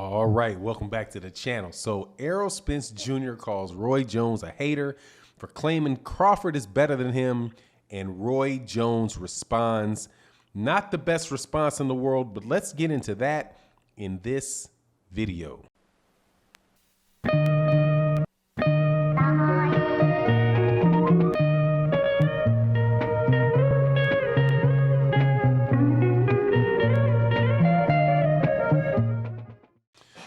All right, welcome back to the channel. So Errol Spence Jr. calls Roy Jones a hater for claiming Crawford is better than him, and Roy Jones responds. Not the best response in the world, but let's get into that in this video.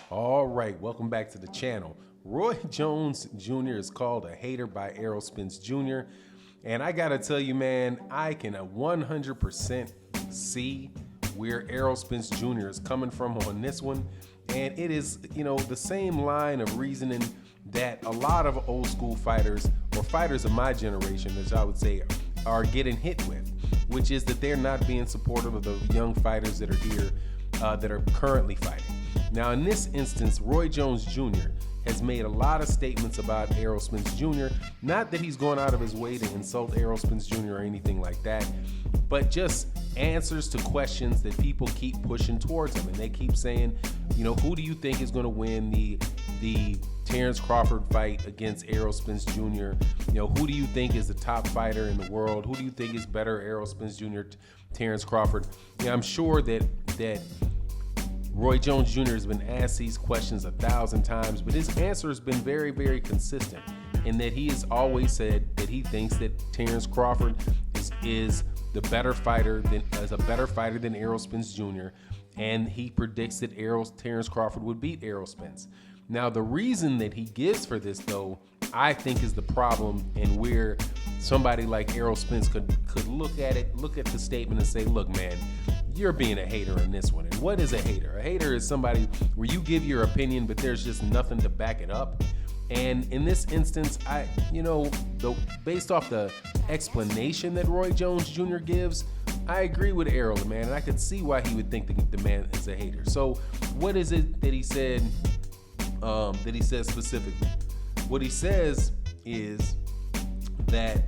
All right, welcome back to the channel. Roy Jones Jr. is called a hater by Errol Spence Jr. And I gotta tell you, man, I can 100% see where Errol Spence Jr. is coming from on this one. And it is, the same line of reasoning that a lot of old school fighters, or fighters of my generation, as I would say, are getting hit with, which is that they're not being supportive of the young fighters that are here, that are currently fighting. Now, in this instance, Roy Jones Jr. has made a lot of statements about Errol Spence Jr. Not that he's going out of his way to insult Errol Spence Jr. or anything like that, but just answers to questions that people keep pushing towards him. And they keep saying, who do you think is going to win the Terence Crawford fight against Errol Spence Jr.? Who do you think is the top fighter in the world? Who do you think is better, Errol Spence Jr., Terence Crawford? I'm sure that Roy Jones Jr. has been asked these questions 1,000 times, but his answer has been very, very consistent in that he has always said that he thinks that Terence Crawford is a better fighter than Errol Spence Jr., and he predicts that Terence Crawford would beat Errol Spence. Now, the reason that he gives for this, though, I think is the problem, and where somebody like Errol Spence could look at the statement and say, look, man, you're being a hater in this one. And what is a hater? A hater is somebody where you give your opinion, but there's just nothing to back it up. And in this instance, based off the explanation that Roy Jones Jr. gives, I agree with Errol, man, and I could see why he would think the man is a hater. So what is it that he said, specifically? What he says is that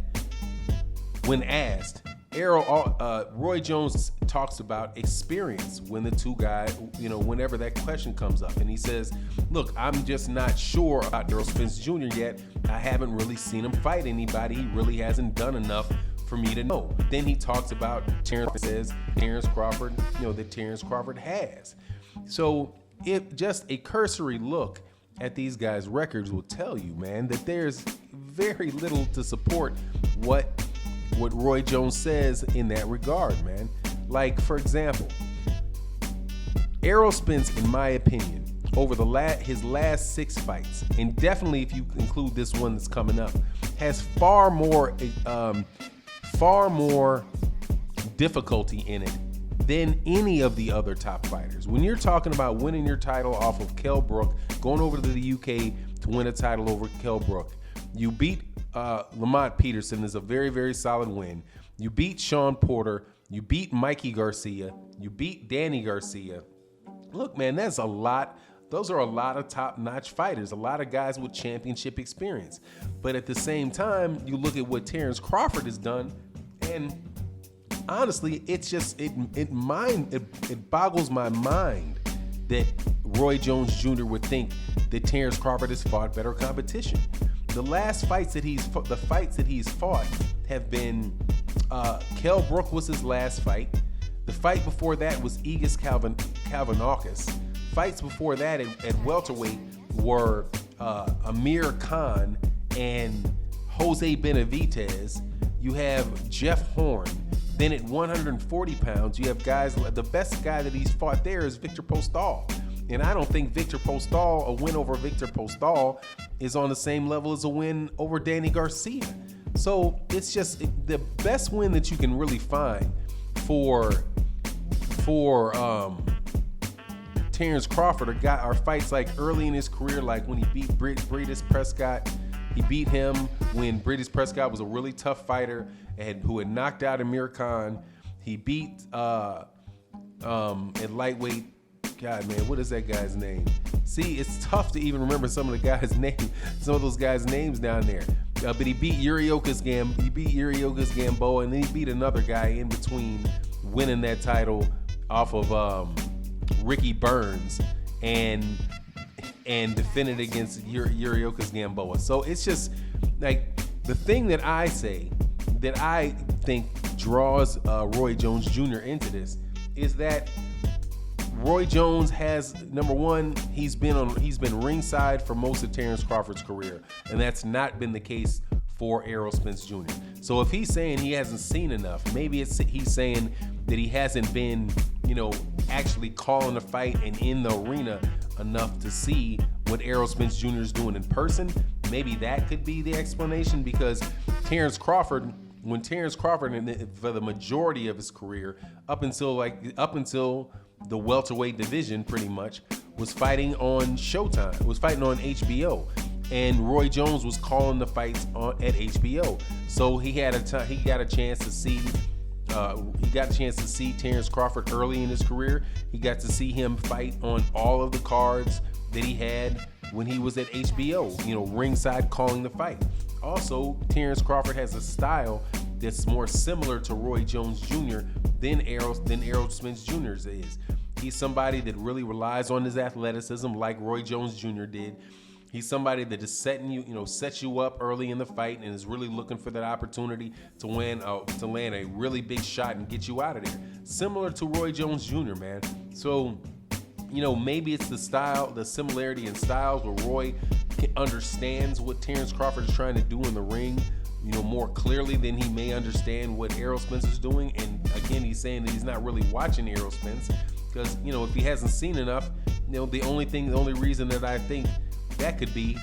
when asked, Roy Jones talks about experience when the two guys, whenever that question comes up. And he says, look, I'm just not sure about Errol Spence Jr. yet. I haven't really seen him fight anybody. He really hasn't done enough for me to know. Then he talks about Terence Crawford, that Terence Crawford has. So just a cursory look at these guys' records will tell you, man, that there's very little to support what Roy Jones says in that regard, man. Like, for example, Errol Spence, in my opinion, over his last 6 fights, and definitely if you include this one that's coming up, has far more difficulty in it than any of the other top fighters. When you're talking about winning your title off of Kell Brook, going over to the UK to win a title over Kell Brook, you beat Lamont Peterson, is a very, very solid win. You beat Sean Porter, you beat Mikey Garcia, you beat Danny Garcia. Look, man, that's a lot. Those are a lot of top-notch fighters, a lot of guys with championship experience. But at the same time, you look at what Terence Crawford has done, and honestly, it's just it boggles my mind that Roy Jones Jr. would think that Terence Crawford has fought better competition. The fights that he's fought have been Kell Brook was his last fight. The fight before that was Aegis Kalvanakis. Fights before that at welterweight were Amir Khan and Jose Benavidez. You have Jeff Horn. Then at 140 pounds, you have guys. The best guy that he's fought there is Victor Postol. And I don't think a win over Victor Postol is on the same level as a win over Danny Garcia. So it's just the best win that you can really find for Terence Crawford are fights like early in his career, like when he beat Britis Prescott. He beat him when Britis Prescott was a really tough fighter who had knocked out Amir Khan. He beat at lightweight. God, man, what is that guy's name? See, it's tough to even remember some of those guys' names down there. But he beat Yuriokas Gamboa, and then he beat another guy in between, winning that title off of Ricky Burns. and defended against Yuriokas Gamboa. So it's just like the thing that I say that I think draws Roy Jones Jr. into this is that Roy Jones has, number one, he's been ringside for most of Terence Crawford's career, and that's not been the case for Errol Spence Jr. So if he's saying he hasn't seen enough, maybe he's saying that he hasn't been, actually calling a fight and in the arena enough to see what Errol Spence Jr. is doing in person. Maybe that could be the explanation, because Terence Crawford, for the majority of his career, up until the welterweight division, pretty much, was fighting on Showtime, was fighting on HBO, and Roy Jones was calling the fights at HBO. So he got a chance to see. He got a chance to see Terence Crawford early in his career. He got to see him fight on all of the cards that he had when he was at HBO, ringside calling the fight. Also, Terence Crawford has a style that's more similar to Roy Jones Jr. than Errol Spence Jr.'s is. He's somebody that really relies on his athleticism like Roy Jones Jr. did. He's somebody that is sets you up early in the fight and is really looking for that opportunity to land a really big shot and get you out of there. Similar to Roy Jones Jr., man. So, maybe it's the similarity in styles where Roy understands what Terence Crawford is trying to do in the ring, more clearly than he may understand what Errol Spence is doing. And again, he's saying that he's not really watching Errol Spence because, if he hasn't seen enough, the only reason that I think that could be,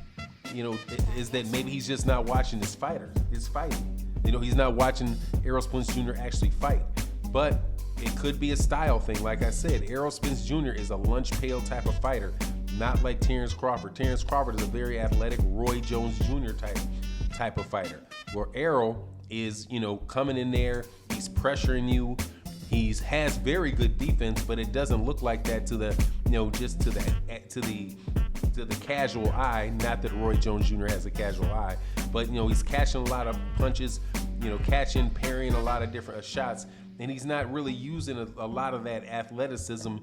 is that maybe he's just not watching his fighting. He's not watching Errol Spence Jr. actually fight. But it could be a style thing. Like I said, Errol Spence Jr. is a lunch pail type of fighter, not like Terence Crawford. Terence Crawford is a very athletic Roy Jones Jr. type of fighter, where Errol is, coming in there, he's pressuring you. He has very good defense, but it doesn't look like that to the, just to the casual eye. Not that Roy Jones Jr. has a casual eye, but he's catching a lot of punches, parrying a lot of different shots, and he's not really using a lot of that athleticism,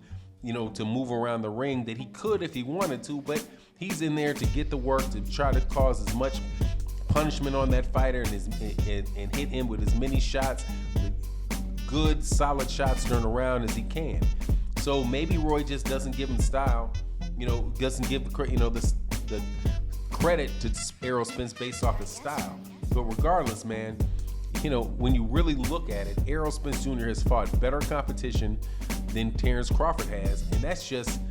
to move around the ring that he could if he wanted to. But he's in there to get the work, to try to cause as much punishment on that fighter and hit him with as many shots, good solid shots during the round as he can. So maybe Roy just doesn't give him style, doesn't give the credit to Errol Spence based off his style. But regardless, man, when you really look at it, Errol Spence Jr. has fought better competition than Terence Crawford has, and that's just,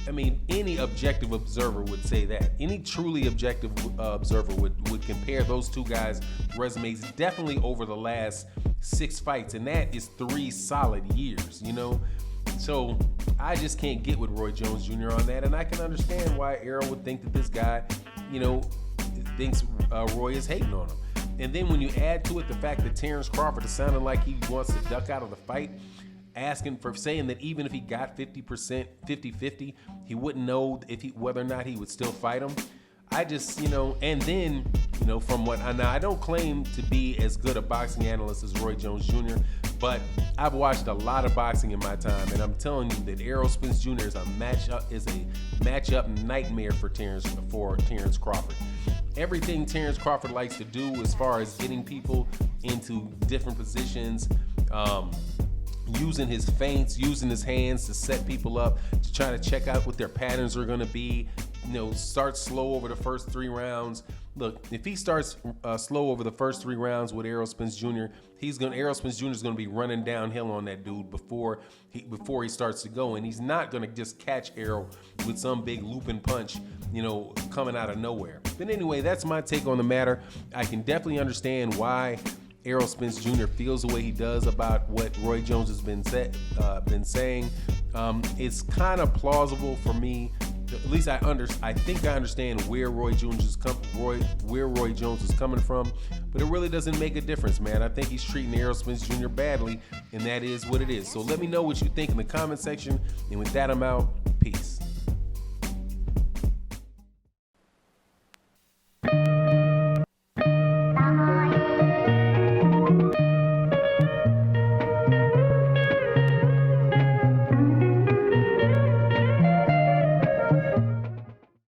any objective observer would say that. Any truly objective observer would compare those two guys' resumes definitely over the last 6 fights, and that is 3 solid years, So I just can't get with Roy Jones Jr. on that, and I can understand why Errol would think that this guy, thinks Roy is hating on him. And then when you add to it the fact that Terence Crawford is sounding like he wants to duck out of the fight, saying that even if he got 50%, 50-50, he wouldn't know whether or not he would still fight him. I just, and then, from what I don't claim to be as good a boxing analyst as Roy Jones Jr., but I've watched a lot of boxing in my time, and I'm telling you that Errol Spence Jr. is a matchup nightmare for Terence Crawford. Everything Terence Crawford likes to do as far as getting people into different positions, using his feints, using his hands to set people up, to try to check out what their patterns are going to be. Start slow over the first 3 rounds. Look, if he starts slow over the first 3 rounds with Errol Spence Jr., Errol Spence Jr. is going to be running downhill on that dude before he starts to go, and he's not going to just catch Errol with some big looping punch, coming out of nowhere. But anyway, that's my take on the matter. I can definitely understand why Errol Spence Jr. feels the way he does about what Roy Jones has been saying. It's kind of plausible for me. At least I think I understand where Roy Jones is coming from, but it really doesn't make a difference, man. I think he's treating Errol Spence Jr. badly, and that is what it is. So let me know what you think in the comment section. And with that, I'm out. Peace.